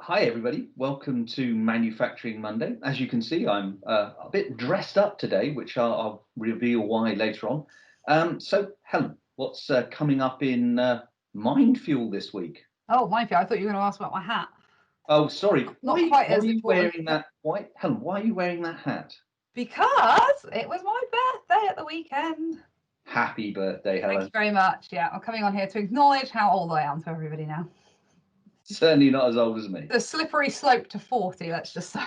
Hi, everybody. Welcome to Manufacturing Monday. As you can see, I'm a bit dressed up today, which I'll reveal why later on. So, Helen, what's coming up in Mindfuel this week? Oh, Mindfuel, I thought you were going to ask about my hat. Oh, sorry. Not quite Why as are you important. wearing that? Why, Helen? Why are you wearing that hat? Because it was my birthday at the weekend. Happy birthday, Thank Helen. you very much. Yeah, I'm coming on here to acknowledge how old I am to everybody now. Certainly not as old as me. The slippery slope to 40, let's just say.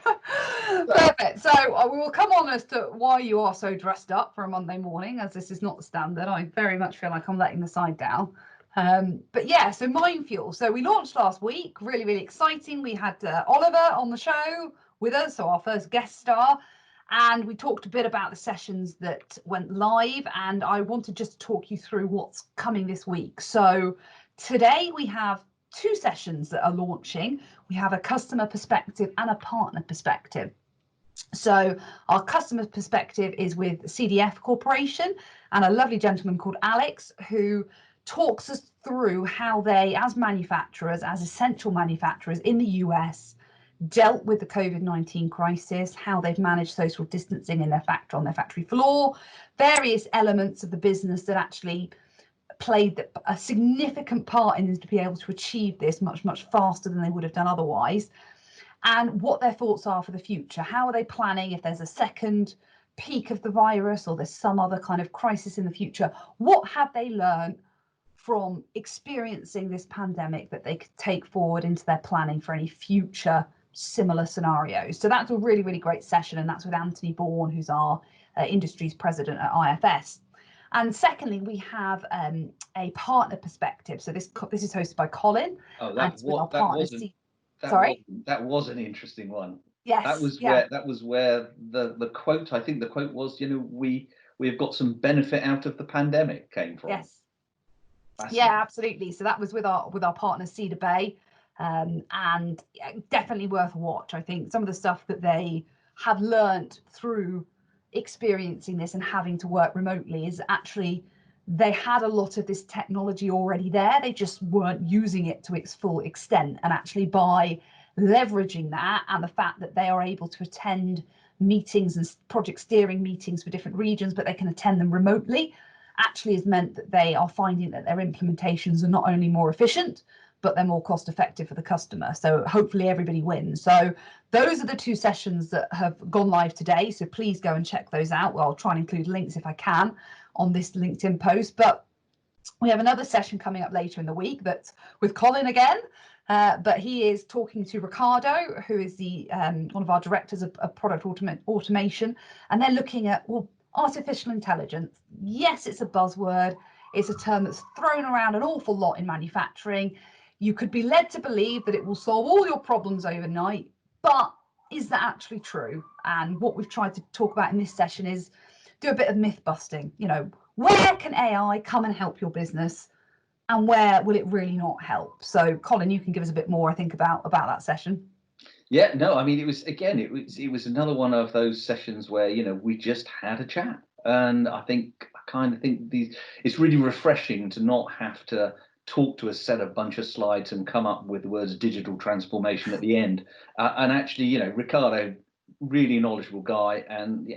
Perfect. So we will come on as to why you are so dressed up for a Monday morning, as this is not the standard. I very much feel like I'm letting the side down. But yeah, so Mindfuel. So we launched last week, really, really exciting. We had Oliver on the show with us, so our first guest star. And we talked a bit about the sessions that went live. And I wanted just to talk you through what's coming this week. So today we have two sessions that are launching. We have a customer perspective and a partner perspective. So our customer perspective is with CDF Corporation and a lovely gentleman called Alex, who talks us through how they, as manufacturers, as essential manufacturers in the US, dealt with the COVID-19 crisis, how they've managed social distancing in their factory, on their factory floor, various elements of the business that actually played a significant part in them to be able to achieve this much, much faster than they would have done otherwise, and what their thoughts are for the future. How are they planning if there's a second peak of the virus or there's some other kind of crisis in the future? What have they learned from experiencing this pandemic that they could take forward into their planning for any future similar scenarios? So that's a really, really great session, and that's with Anthony Bourne, who's our industries president at IFS. And secondly, we have a partner perspective. So this is hosted by Colin. Oh, And it's with our partner. that was an interesting one. Yes. Yeah. That was where the quote, I think the quote was, we've got some benefit out of the pandemic came from. Yes. Yeah, absolutely. So that was with our partner Cedar Bay, and definitely worth a watch. I think some of the stuff that they have learnt through experiencing this and having to work remotely is actually they had a lot of this technology already there. They just weren't using it to its full extent. And actually by leveraging that and the fact that they are able to attend meetings and project steering meetings for different regions, but they can attend them remotely, actually has meant that they are finding that their implementations are not only more efficient, but they're more cost effective for the customer. So hopefully everybody wins. So those are the two sessions that have gone live today. So please go and check those out. Well, I'll try and include links if I can on this LinkedIn post. But we have another session coming up later in the week that's with Colin again. But he is talking to Ricardo, who is the one of our directors of product automation. And they're looking at, well, artificial intelligence. Yes, it's a buzzword. It's a term that's thrown around an awful lot in manufacturing. You could be led to believe that it will solve all your problems overnight, but is that actually true? And what we've tried to talk about in this session is do a bit of myth busting. Where can AI come and help your business, and where will it really not help? So Colin, you can give us a bit more, I think, about that session. Yeah, no, I mean, it was another one of those sessions where, we just had a chat. And I kind of think it's really refreshing to not have to talk to a set of bunch of slides and come up with the words digital transformation at the end. And actually, Ricardo, really knowledgeable guy. And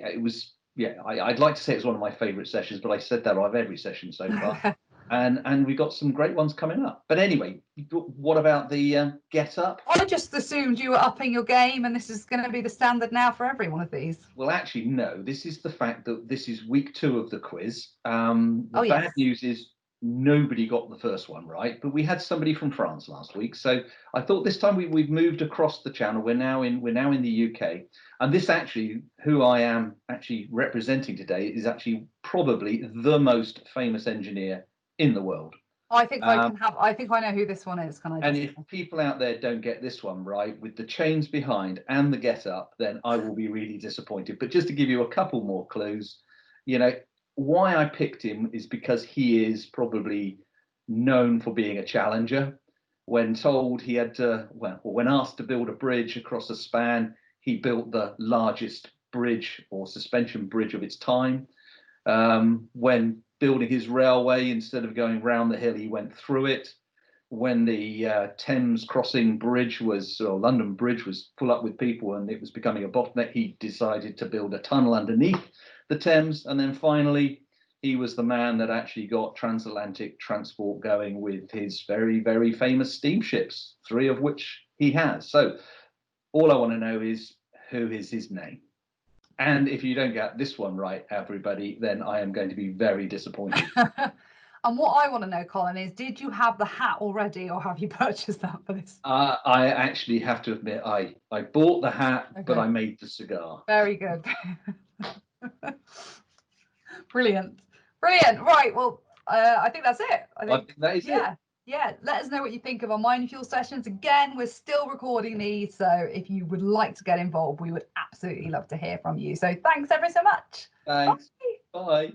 yeah, I'd like to say it's one of my favorite sessions, but I said that of every session so far. And we've got some great ones coming up. But anyway, what about the Get Up? I just assumed you were upping your game and this is going to be the standard now for every one of these. Well, actually, no. This is the fact that this is week 2 of the quiz. The bad news is nobody got the first one right, but we had somebody from France last week. So I thought this time we've moved across the channel. We're now in the UK. And this actually, who I am actually representing today, is actually probably the most famous engineer in the world. I think I know who this one is. And if people out there don't get this one right with the chains behind and the Get Up, then I will be really disappointed. But just to give you a couple more clues, why I picked him is because he is probably known for being a challenger. When told he had to, when asked to build a bridge across a span, he built the largest bridge or suspension bridge of its time. When building his railway, instead of going round the hill, he went through it. when the Thames Crossing Bridge or London Bridge was full up with people and it was becoming a bottleneck, he decided to build a tunnel underneath the Thames. And then finally, he was the man that actually got transatlantic transport going with his very, very famous steamships, 3 of which he has. So all I want to know is, who is his name? And if you don't get this one right, everybody, then I am going to be very disappointed. And what I want to know, Colin, is did you have the hat already, or have you purchased that for this? I actually have to admit, I bought the hat, Okay. but I made the cigar. Very good. Brilliant. Brilliant. Right. Well, I think that's it. I think that is it. Yeah. Let us know what you think of our Mind Fuel sessions. Again, we're still recording these, so if you would like to get involved, we would absolutely love to hear from you. So thanks ever so much. Thanks. Bye. Bye.